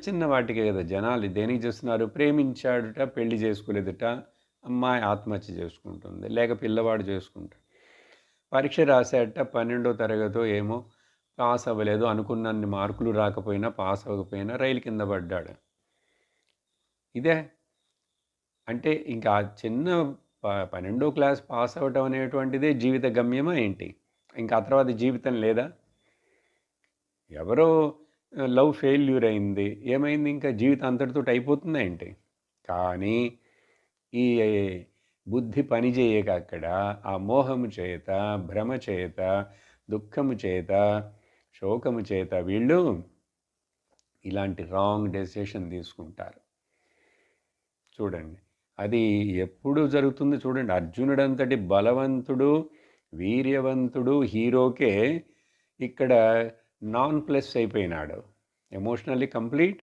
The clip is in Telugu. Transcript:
చిన్న వాటికే కదా జనాలు దేనికి చేస్తున్నారు? ప్రేమించాడుట, పెళ్లి చేసుకోలేదుట, అమ్మాయి ఆత్మహత్య చేసుకుంటుంది. లేక పిల్లవాడు చేసుకుంటాడు. పరీక్ష రాసాడట 12వ తరగతో ఏమో పాస్ అవ్వలేదు. అనుకున్నన్ని మార్కులు రాకపోయినా, పాస్ అవ్వకపోయినా రైలు కింద పడ్డాడు. ఇదే అంటే ఇంకా ఆ చిన్న 12వ క్లాస్ పాస్ అవ్వటం అనేటువంటిదే జీవిత గమ్యమా ఏంటి? ఇంకా ఆ తర్వాత జీవితం లేదా? ఎవరో లవ్ ఫెయిల్యూర్ అయింది. ఏమైంది ఇంకా జీవితం అంతటితోటి అయిపోతుందా ఏంటి? కానీ ఈ బుద్ధి పని చేయక అక్కడ ఆ మోహము చేత, భ్రమ చేత, దుఃఖము చేత, శోకము చేత వీళ్ళు ఇలాంటి రాంగ్ డెసిషన్ తీసుకుంటారు. చూడండి. అది ఎప్పుడు జరుగుతుంది చూడండి. అర్జునుడంతటి బలవంతుడు, వీర్యవంతుడు హీరోకే ఇక్కడ నాన్ ప్లస్ అయిపోయినాడు. Emotionally complete